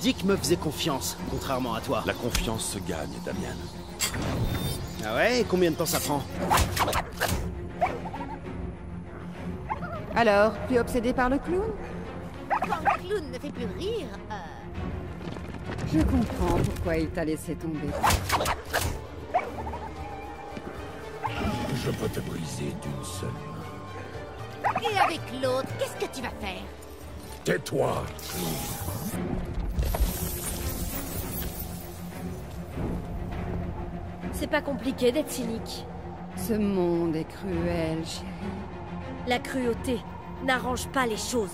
Dick me faisait confiance, contrairement à toi. La confiance se gagne, Damian. Ah ouais? Et combien de temps ça prend? Alors, plus obsédé par le clown? Quand le clown ne fait plus rire, Je comprends pourquoi il t'a laissé tomber. Je peux te briser d'une seule main. Et avec l'autre, qu'est-ce que tu vas faire? Tais-toi. C'est pas compliqué d'être cynique. Ce monde est cruel, chérie. La cruauté n'arrange pas les choses.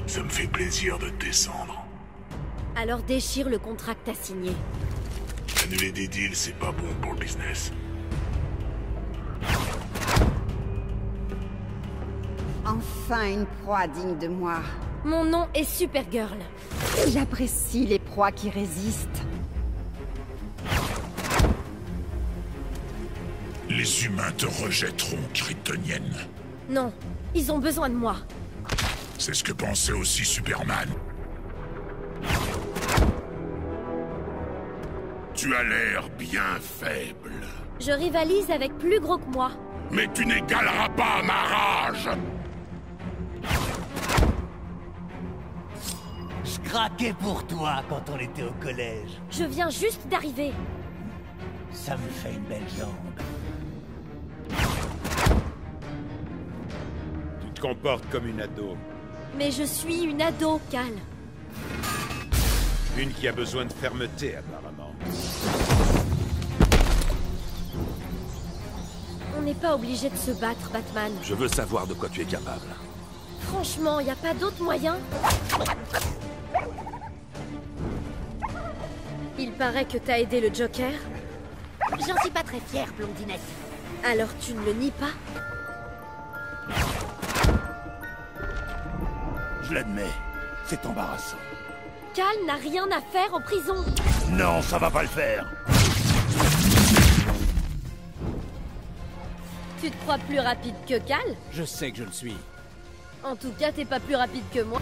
Ça me fait plaisir de te descendre. Alors déchire le contrat que t'as signé. Annuler des deals, c'est pas bon pour le business. Enfin une proie digne de moi. Mon nom est Supergirl. J'apprécie les proies qui résistent. Les humains te rejetteront, Kryptonienne. Non, ils ont besoin de moi. C'est ce que pensait aussi Superman. Tu as l'air bien faible. Je rivalise avec plus gros que moi. Mais tu n'égaleras pas ma rage. Je craquais pour toi quand on était au collège. Je viens juste d'arriver. Ça me fait une belle jambe. Tu te comportes comme une ado. Mais je suis une ado, Cal. Une qui a besoin de fermeté, apparemment. On n'est pas obligé de se battre, Batman. Je veux savoir de quoi tu es capable. Franchement, y a pas d'autre moyen? Il paraît que t'as aidé le Joker. j'en suis pas très fière, blondinette. Alors tu ne le nies pas? Je l'admets, c'est embarrassant. Cal n'a rien à faire en prison. Non, ça va pas le faire. Tu te crois plus rapide que Cal? Je sais que je le suis. En tout cas, t'es pas plus rapide que moi.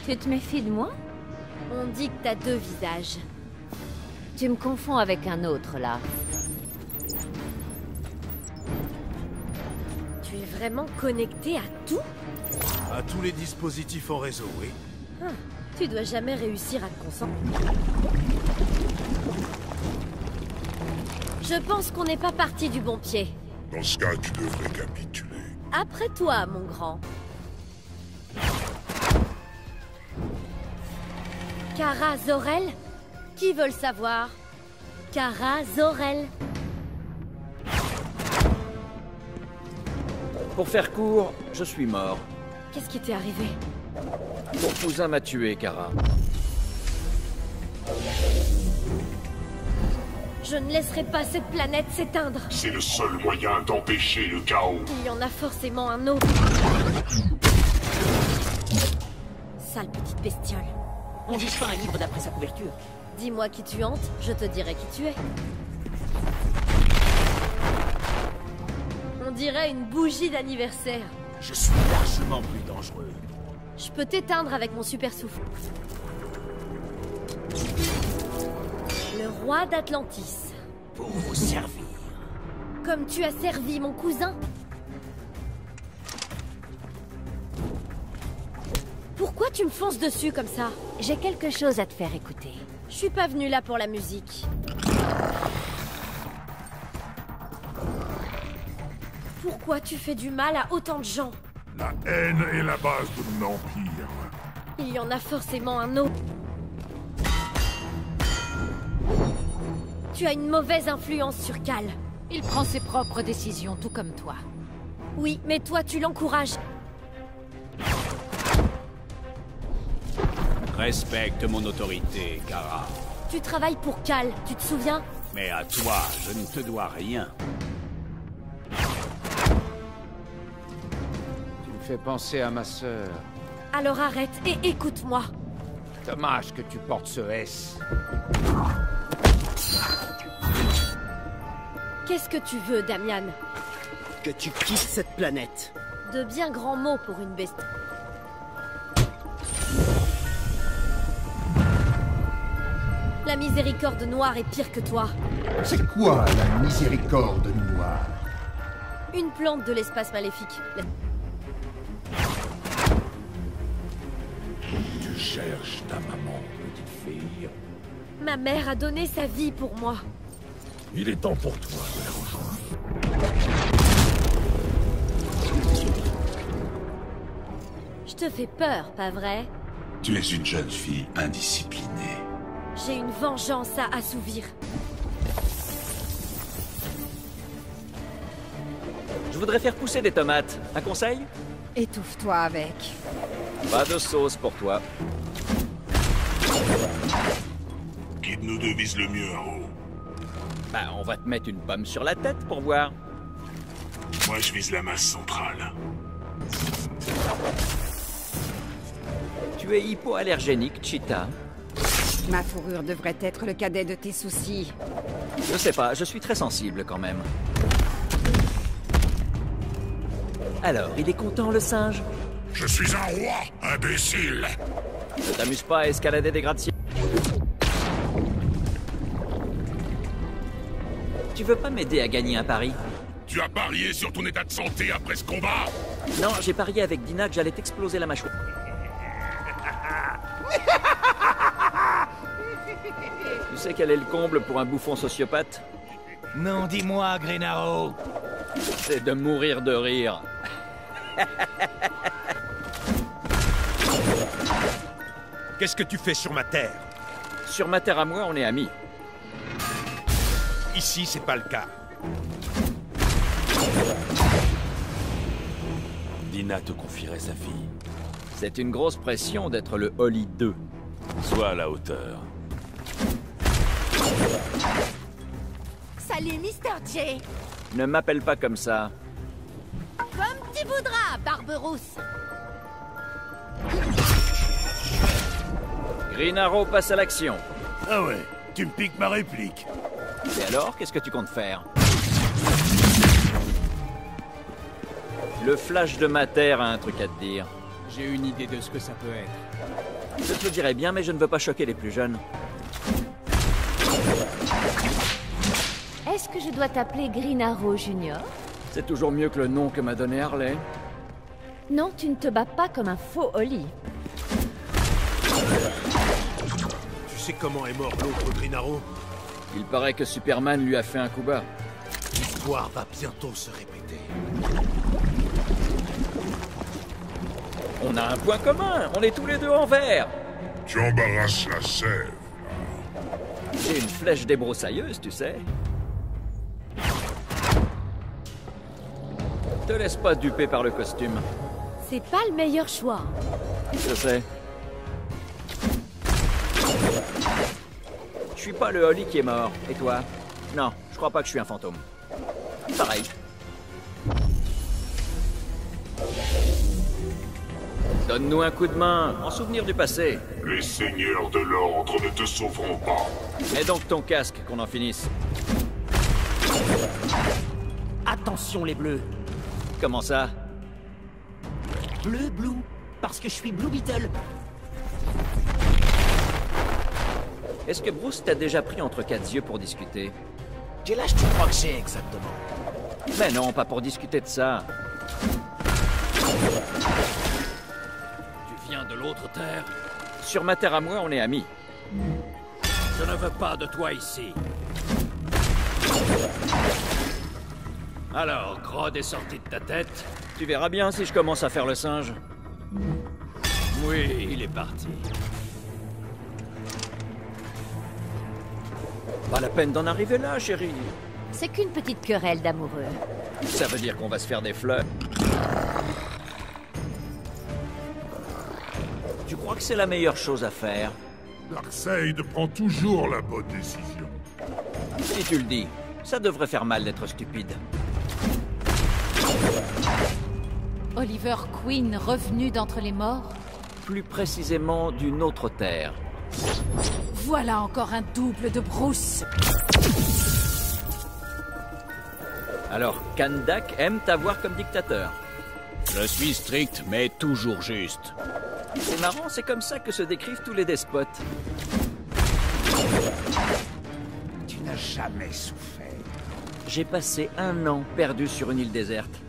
Tu te méfies de moi? On dit que t'as deux visages. Tu me confonds avec un autre, là. Tu es vraiment connecté à tout? À tous les dispositifs en réseau, oui. Ah, tu dois jamais réussir à te concentrer. Je pense qu'on n'est pas parti du bon pied. Dans ce cas, tu devrais capituler. Après toi, mon grand. Kara Zor-El? Qui veut le savoir? Kara Zor-El. Pour faire court, je suis mort. Qu'est-ce qui t'est arrivé? Ton cousin m'a tué, Kara. Je ne laisserai pas cette planète s'éteindre. C'est le seul moyen d'empêcher le chaos. Il y en a forcément un autre. Sale petite bestiole. On juge pas un livre d'après sa couverture. Dis-moi qui tu hantes, je te dirai qui tu es. On dirait une bougie d'anniversaire. Je suis largement plus dangereux. Je peux t'éteindre avec mon super souffle. Le roi d'Atlantis. Pour vous servir. Comme tu as servi mon cousin. Pourquoi tu me fonces dessus comme ça? J'ai quelque chose à te faire écouter. Je suis pas venue là pour la musique. Pourquoi tu fais du mal à autant de gens? La haine est la base de mon empire. Il y en a forcément un autre. Tu as une mauvaise influence sur Cal. Il prend ses propres décisions, tout comme toi. Oui, mais toi, tu l'encourages. Respecte mon autorité, Kara. Tu travailles pour Cal, tu te souviens? Mais à toi, je ne te dois rien. Tu me fais penser à ma sœur. Alors arrête et écoute-moi. Dommage que tu portes ce S. Qu'est-ce que tu veux, Damian? que tu quittes cette planète. De bien grands mots pour une bestie. La miséricorde noire est pire que toi. C'est quoi la miséricorde noire? Une plante de l'espace maléfique. Tu cherches ta maman, petite fille. Ma mère a donné sa vie pour moi. Il est temps pour toi de la rejoindre. Je te fais peur, pas vrai? Tu es une jeune fille indisciplinée. J'ai une vengeance à assouvir. Je voudrais faire pousser des tomates. Un conseil? Étouffe-toi avec. Pas de sauce pour toi. Qui de nous deux vise le mieux en haut? Bah, on va te mettre une pomme sur la tête pour voir. Moi, je vise la masse centrale. Tu es hypoallergénique, Cheetah. Ma fourrure devrait être le cadet de tes soucis. Je sais pas, je suis très sensible quand même. Alors, il est content le singe? Je suis un roi, imbécile! Ne t'amuse pas à escalader des gratte-ciel. Tu veux pas m'aider à gagner un pari? Tu as parié sur ton état de santé après ce combat? Non, j'ai parié avec Dina que j'allais t'exploser la mâchoire. Tu sais quel est le comble pour un bouffon sociopathe? Non, dis-moi, Greenarrow. C'est de mourir de rire. Qu'est-ce que tu fais sur ma terre? Sur ma terre à moi, on est amis. Ici, c'est pas le cas. Dina te confierait sa fille. C'est une grosse pression d'être le Holly 2. Sois à la hauteur. Salut, Mr. J. Ne m'appelle pas comme ça. Comme tu voudras, Barberousse. Green Arrow passe à l'action. Ah ouais, tu me piques ma réplique. Et alors, qu'est-ce que tu comptes faire? Le flash de ma terre a un truc à te dire. J'ai une idée de ce que ça peut être. Je te le dirais bien, mais je ne veux pas choquer les plus jeunes. Est-ce que je dois t'appeler Green Arrow Junior? C'est toujours mieux que le nom que m'a donné Harley. Non, tu ne te bats pas comme un faux Holly. Tu sais comment est mort l'autre Greenarrow? Il paraît que Superman lui a fait un coup bas. L'histoire va bientôt se répéter. On a un point commun, on est tous les deux en vert. Tu embarrasses la sève. J'ai une flèche débroussailleuse, tu sais. Te laisse pas duper par le costume. C'est pas le meilleur choix. Je sais. Je suis pas le Holly qui est mort. Et toi? Non, je crois pas que je suis un fantôme. Pareil. Donne-nous un coup de main, en souvenir du passé. Les seigneurs de l'ordre ne te sauveront pas. Mets donc ton casque, qu'on en finisse. Attention les bleus. Comment ça? Bleu, Blue, parce que je suis Blue Beetle. Est-ce que Bruce t'a déjà pris entre quatre yeux pour discuter? Quel âge tu crois que j'ai exactement? Mais non, pas pour discuter de ça. Tu viens de l'autre terre? Sur ma terre à moi, on est amis. Je ne veux pas de toi ici. Alors, Grodd est sorti de ta tête? Tu verras bien si je commence à faire le singe. Oui, il est parti. Pas la peine d'en arriver là, chérie. C'est qu'une petite querelle d'amoureux. Ça veut dire qu'on va se faire des fleurs. Tu crois que c'est la meilleure chose à faire? Darkseid prend toujours la bonne décision. Si tu le dis, ça devrait faire mal d'être stupide. Oliver Queen revenu d'entre les morts? Plus précisément d'une autre terre. Voilà encore un double de Bruce. Alors, Kandak aime t'avoir comme dictateur. Je suis strict, mais toujours juste. C'est marrant, c'est comme ça que se décrivent tous les despotes. Tu n'as jamais souffert. J'ai passé 1 an perdu sur une île déserte.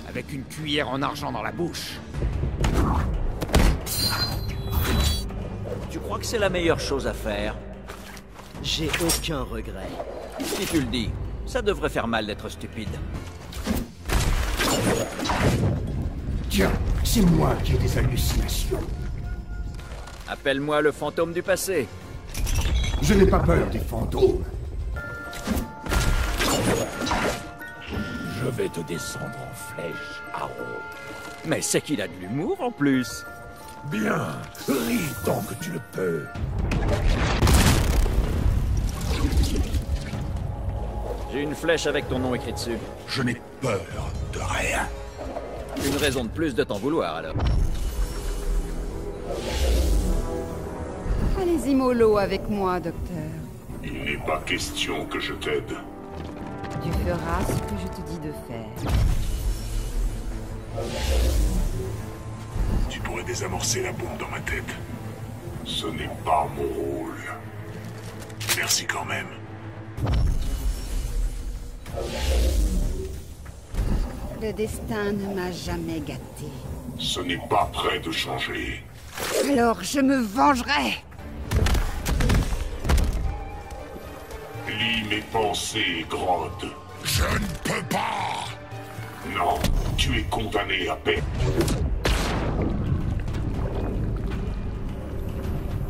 Avec une cuillère en argent dans la bouche. Tu crois que c'est la meilleure chose à faire? J'ai aucun regret. Si tu le dis, ça devrait faire mal d'être stupide. Tiens, c'est moi qui ai des hallucinations. Appelle-moi le fantôme du passé. Je n'ai pas peur des fantômes. Je vais te descendre en flèche, Haro. Mais c'est qu'il a de l'humour en plus. Bien, ris tant que tu le peux. J'ai une flèche avec ton nom écrit dessus. Je n'ai peur de rien. Une raison de plus de t'en vouloir alors. Allez-y mollo avec moi, docteur. Il n'est pas question que je t'aide. Tu feras ce que je te dis de faire. Tu pourrais désamorcer la bombe dans ma tête. Ce n'est pas mon rôle. Merci quand même. Le destin ne m'a jamais gâté. Ce n'est pas prêt de changer. Alors je me vengerai. Lis mes pensées, Grodd. Je ne peux pas. Non, tu es condamné à perdre.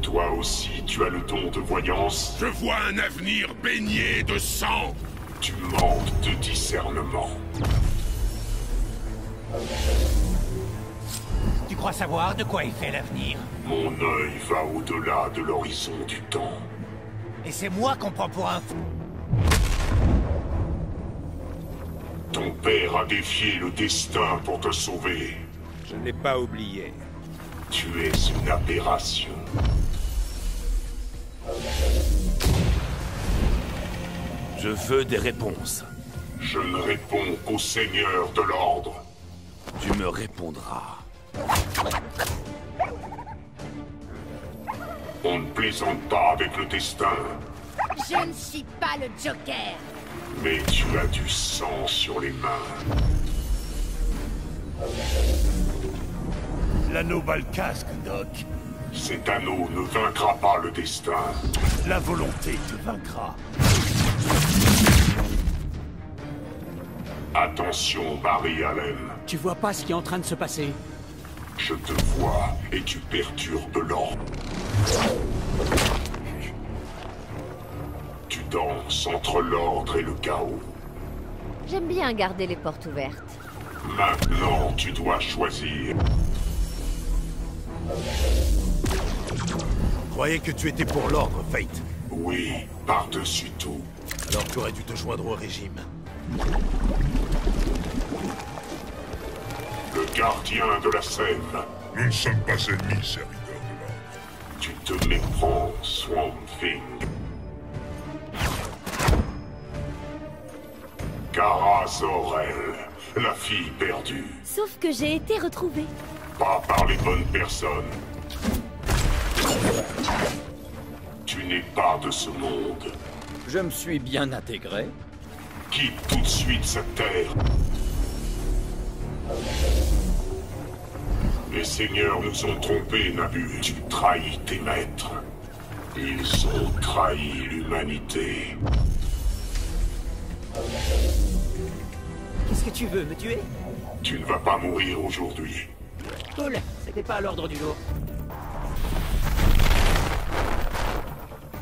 Toi aussi, tu as le don de voyance. Je vois un avenir baigné de sang. Tu manques de discernement. Tu crois savoir de quoi est fait l'avenir? Mon œil va au-delà de l'horizon du temps. Et c'est moi qu'on prend pour un fou. Ton père a défié le destin pour te sauver. Je ne l'ai pas oublié. Tu es une aberration. Je veux des réponses. Je ne réponds qu'au Seigneur de l'Ordre. Tu me répondras. On ne plaisante pas avec le destin. Je ne suis pas le Joker. Mais tu as du sang sur les mains. L'anneau bat le casque, Doc. Cet anneau ne vaincra pas le destin. La volonté te vaincra. Attention, Barry Allen. Tu vois pas ce qui est en train de se passer? Je te vois et tu perturbes l'ordre. Tu danses entre l'ordre et le chaos. J'aime bien garder les portes ouvertes. Maintenant, tu dois choisir. Croyais que tu étais pour l'ordre, Fate. Oui, par-dessus tout. Alors tu aurais dû te joindre au régime. Le gardien de la scène. Nous ne sommes pas ennemis, serviteur de l'ordre. Tu te méprends, Swamp Thing. Kara Zor-El, la fille perdue. Sauf que j'ai été retrouvée. Pas par les bonnes personnes. Tu n'es pas de ce monde. Je me suis bien intégré. Quitte tout de suite cette terre. Les seigneurs nous ont trompés, Nabu. Tu trahis tes maîtres. Ils ont trahi l'humanité. Qu'est-ce que tu veux, me tuer? Tu ne vas pas mourir aujourd'hui. Cool, c'était pas à l'ordre du jour.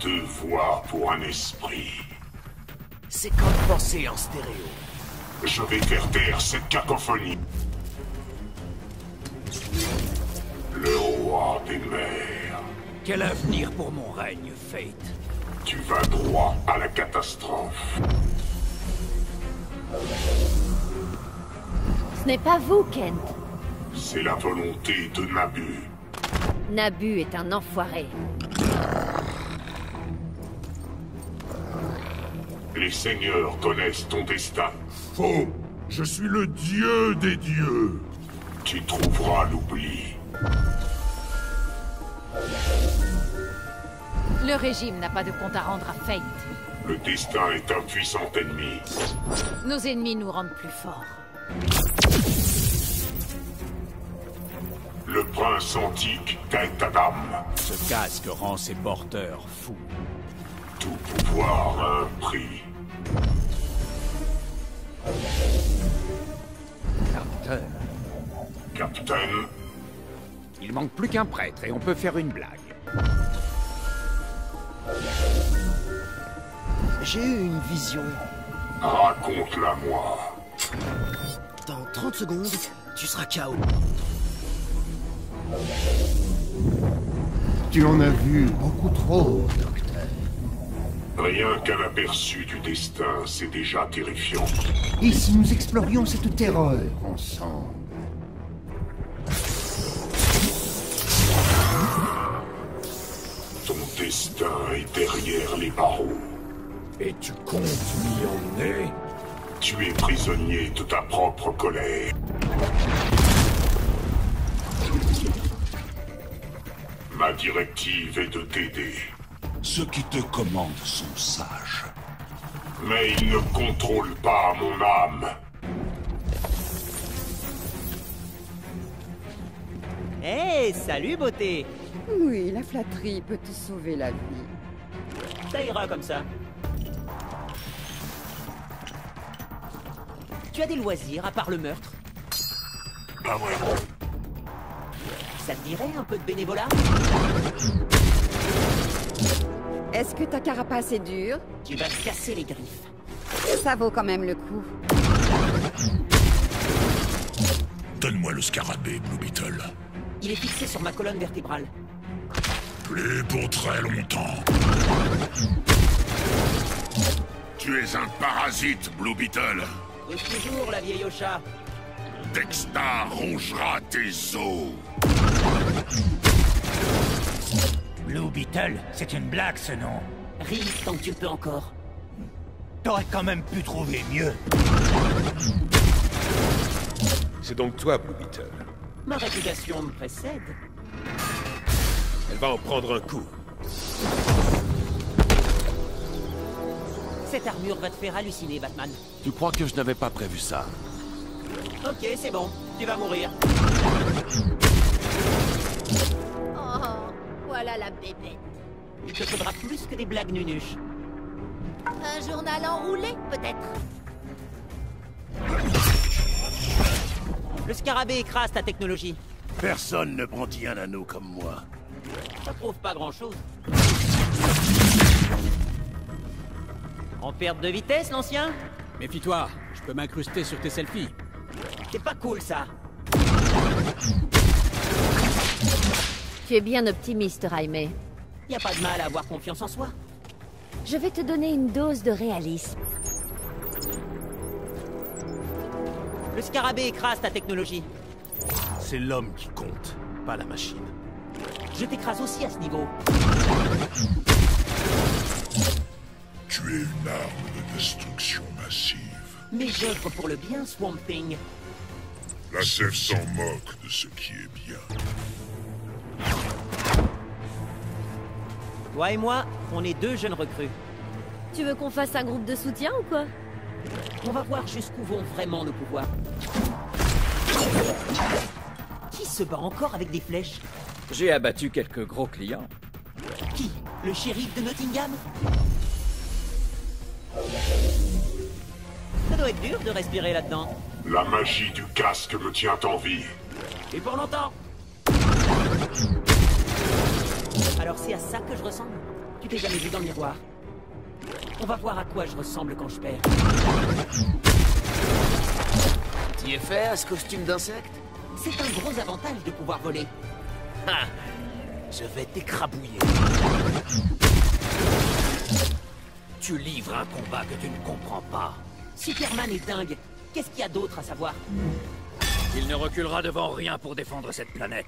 2 voix pour un esprit. C'est comme penser en stéréo. Je vais faire taire cette cacophonie. Le roi des mers. Quel avenir pour mon règne, Fate? Tu vas droit à la catastrophe. Ce n'est pas vous, Kent. C'est la volonté de Nabu. Nabu est un enfoiré. Les seigneurs connaissent ton destin. Faux. Je suis le dieu des dieux. Tu trouveras l'oubli. Le régime n'a pas de compte à rendre à Fate. Le destin est un puissant ennemi. Nos ennemis nous rendent plus forts. Le prince antique Gaëtadam. Ce casque rend ses porteurs fous. Tout pouvoir a un prix. Captain. Il manque plus qu'un prêtre et on peut faire une blague. J'ai eu une vision. Raconte-la-moi. Dans 30 secondes, tu seras KO. Tu en as vu beaucoup trop, docteur. Rien qu'un aperçu du destin, c'est déjà terrifiant. Et si nous explorions cette terreur ensemble? Ton destin est derrière les barreaux. Et tu comptes m'y emmener? Tu es prisonnier de ta propre colère. Ma directive est de t'aider. Ceux qui te commandent sont sages. Mais ils ne contrôlent pas mon âme. Hey, salut beauté. Oui, la flatterie peut te sauver la vie. Ça ira comme ça. Tu as des loisirs à part le meurtre? Pas vraiment. Ça te dirait un peu de bénévolat? Est-ce que ta carapace est dure? Tu vas te casser les griffes. Ça vaut quand même le coup. Donne-moi le scarabée, Blue Beetle. Il est fixé sur ma colonne vertébrale. Plus pour très longtemps. Tu es un parasite, Blue Beetle. Et toujours la vieille au chat. Dexter rongera tes os. Blue Beetle, c'est une blague ce nom. Ris tant que tu le peux encore. T'aurais quand même pu trouver mieux. C'est donc toi, Blue Beetle. Ma réputation me précède. Elle va en prendre un coup. Cette armure va te faire halluciner, Batman. Tu crois que je n'avais pas prévu ça? Ok, c'est bon. Tu vas mourir. Oh, voilà la bébête. Il te faudra plus que des blagues nunuches. Un journal enroulé, peut-être? Le scarabée écrase ta technologie. Personne ne brandit un anneau comme moi. Ça prouve pas grand-chose. En perte de vitesse, l'ancien? Méfie-toi, je peux m'incruster sur tes selfies. C'est pas cool, ça. Tu es bien optimiste, Raimé. Y a pas de mal à avoir confiance en soi. Je vais te donner une dose de réalisme. Le scarabée écrase ta technologie. C'est l'homme qui compte, pas la machine. Je t'écrase aussi à ce niveau. Tu es une arme de destruction massive. Mais j'œuvre pour le bien, Swamp Thing. La Sève s'en moque de ce qui est bien. Toi et moi, on est deux jeunes recrues. Tu veux qu'on fasse un groupe de soutien ou quoi? On va voir jusqu'où vont vraiment nos pouvoirs. Qui se bat encore avec des flèches? J'ai abattu quelques gros clients. Qui? Le shérif de Nottingham? Ça doit être dur de respirer là-dedans. La magie du casque me tient en vie. Et pour longtemps. Alors c'est à ça que je ressemble? Tu t'es jamais vu dans le miroir? On va voir à quoi je ressemble quand je perds. T'y es fait à ce costume d'insecte? C'est un gros avantage de pouvoir voler. Ah, je vais t'écrabouiller. Tu livres un combat que tu ne comprends pas. Superman est dingue. Qu'est-ce qu'il y a d'autre à savoir? Il ne reculera devant rien pour défendre cette planète.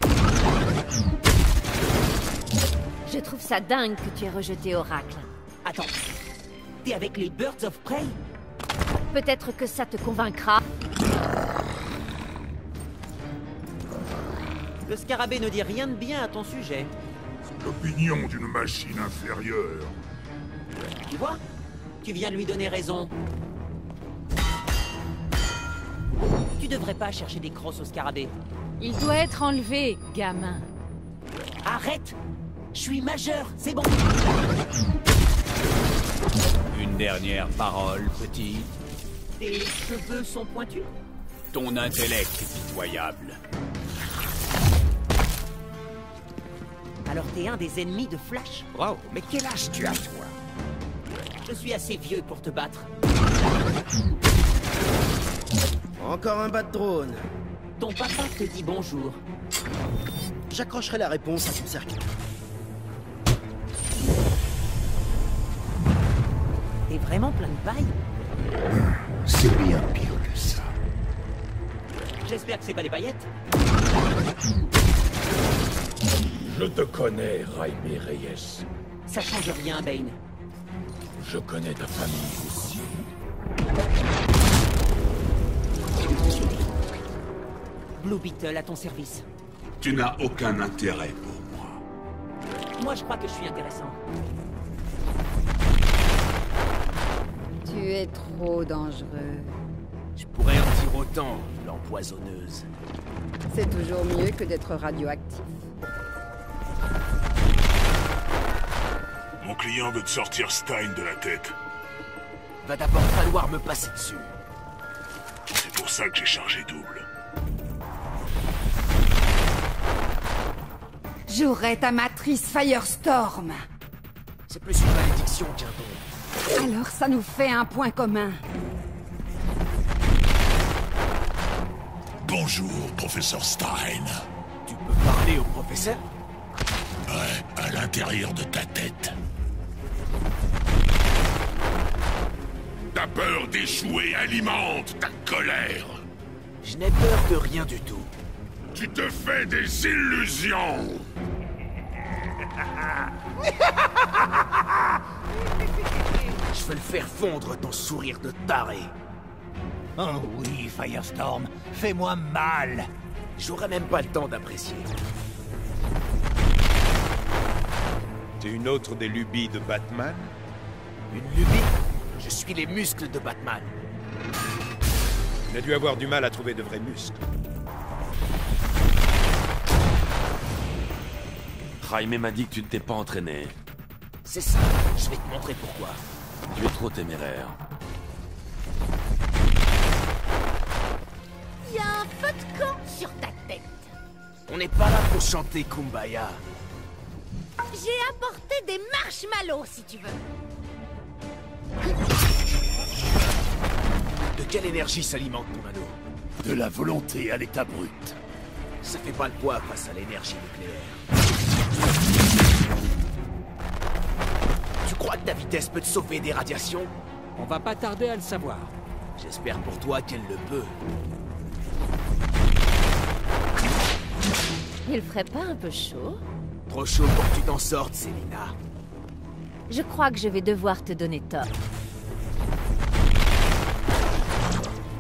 Je trouve ça dingue que tu aies rejeté Oracle. Attends. T'es avec les Birds of Prey? Peut-être que ça te convaincra. Le scarabée ne dit rien de bien à ton sujet. C'est l'opinion d'une machine inférieure. Tu vois? Tu viens de lui donner raison. Tu devrais pas chercher des crosses au scarabée. Il doit être enlevé, gamin. Arrête! Je suis majeur, c'est bon. Une dernière parole, petit. Tes cheveux sont pointus? Ton intellect est pitoyable. Alors t'es un des ennemis de Flash? Wow, mais quel âge tu as, toi? Je suis assez vieux pour te battre. Encore un bat de drone. Ton papa te dit bonjour. J'accrocherai la réponse à son cercle. T'es vraiment plein de paille? C'est bien pire que ça. J'espère que c'est pas les paillettes. Je te connais, Jaime Reyes. Ça change rien, Bane. Je connais ta famille aussi. Blue Beetle à ton service. Tu n'as aucun intérêt pour moi. Moi, je crois que je suis intéressant. Tu es trop dangereux. Je pourrais en dire autant, l'empoisonneuse. C'est toujours mieux que d'être radioactif. Mon client veut te sortir Stein de la tête. Va d'abord falloir me passer dessus. C'est pour ça que j'ai chargé double. J'aurai ta matrice Firestorm. C'est plus une malédiction qu'un don. Alors ça nous fait un point commun. Bonjour, professeur Stein. Tu peux parler au professeur? Ouais, à l'intérieur de ta tête. Ta peur d'échouer alimente ta colère. Je n'ai peur de rien du tout. Tu te fais des illusions. Je veux le faire fondre, ton sourire de taré. Oh oui, Firestorm, fais-moi mal. J'aurais même pas le temps d'apprécier. T'es une autre des lubies de Batman? Une lubie? Je suis les muscles de Batman. Il a dû avoir du mal à trouver de vrais muscles. Jaime m'a dit que tu ne t'es pas entraîné. C'est ça, je vais te montrer pourquoi. Tu es trop téméraire. Y a un feu de camp sur ta tête. On n'est pas là pour chanter Kumbaya. J'ai apporté des marshmallows si tu veux. De quelle énergie s'alimente ton anneau? De la volonté à l'état brut. Ça fait pas le poids face à l'énergie nucléaire. Tu crois que ta vitesse peut te sauver des radiations? On va pas tarder à le savoir. J'espère pour toi qu'elle le peut. Il ferait pas un peu chaud? Trop chaud pour que tu t'en sortes, Selina. Je crois que je vais devoir te donner tort.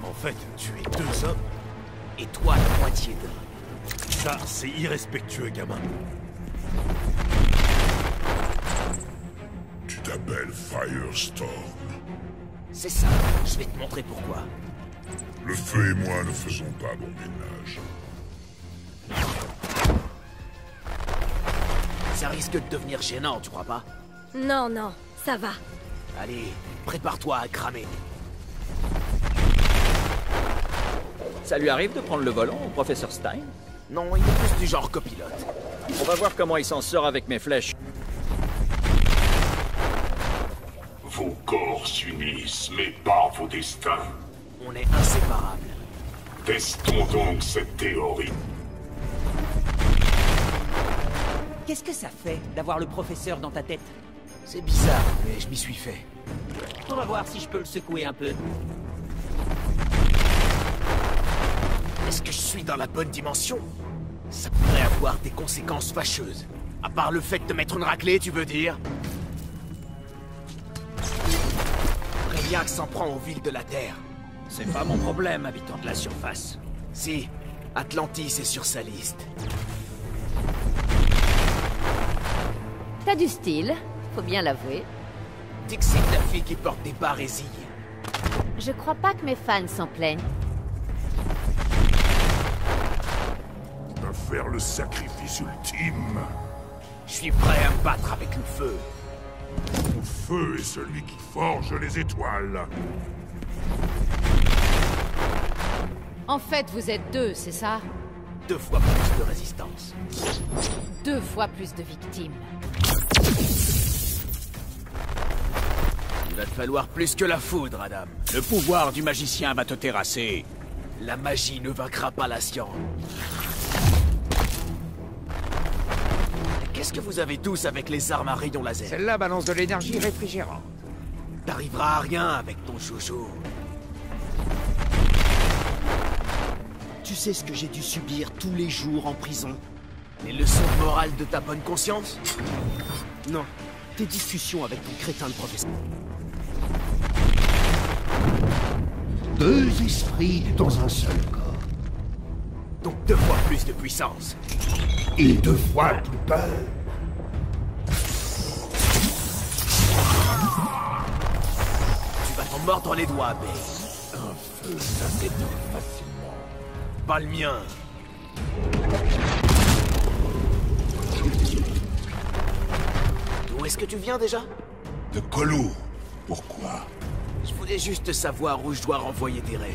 En fait, tu es deux hommes. Et toi, la moitié d'eux. Ça, c'est irrespectueux, gamin. Tu t'appelles Firestorm. C'est ça, je vais te montrer pourquoi. Le feu et moi ne faisons pas bon ménage. Ça risque de devenir gênant, tu crois pas? Non, non, ça va. Allez, prépare-toi à cramer. Ça lui arrive de prendre le volant au professeur Stein? Non, il est plus du genre copilote. On va voir comment il s'en sort avec mes flèches. Vos corps s'unissent, mais pas vos destins. On est inséparables. Testons donc cette théorie. Qu'est-ce que ça fait d'avoir le professeur dans ta tête? C'est bizarre, mais je m'y suis fait. On va voir si je peux le secouer un peu. Est-ce que je suis dans la bonne dimension? Ça pourrait avoir des conséquences fâcheuses. À part le fait de te mettre une raclée, tu veux dire? l'ammoniaque s'en prend aux villes de la Terre. C'est pas mon problème, habitant de la surface. Si, Atlantis est sur sa liste. T'as du style, faut bien l'avouer. Dixit, la fille qui porte des barésilles. Je crois pas que mes fans s'en plaignent. Va faire le sacrifice ultime. Je suis prêt à me battre avec le feu. Mon feu est celui qui forge les étoiles. En fait, vous êtes deux, c'est ça? 2 fois plus de résistance. 2 fois plus de victimes. Il va te falloir plus que la foudre, Adam. Le pouvoir du magicien va te terrasser. La magie ne vaincra pas la science. Qu'est-ce que vous avez tous avec les armes à rayons laser? Celle-là balance de l'énergie réfrigérante. T'arriveras à rien avec ton joujou. Tu sais ce que j'ai dû subir tous les jours en prison? Les leçons de morale de ta bonne conscience? Non, tes discussions avec ton crétin de professeur. 2 esprits dans un seul corps. Donc 2 fois plus de puissance. Et 2 fois plus peur. Tu vas t'en mordre les doigts, mais... Un feu, ça s'éteint facilement. Pas le mien. D'où est-ce que tu viens déjà? De Colo. Pourquoi? Je voulais juste savoir où je dois renvoyer tes rêves.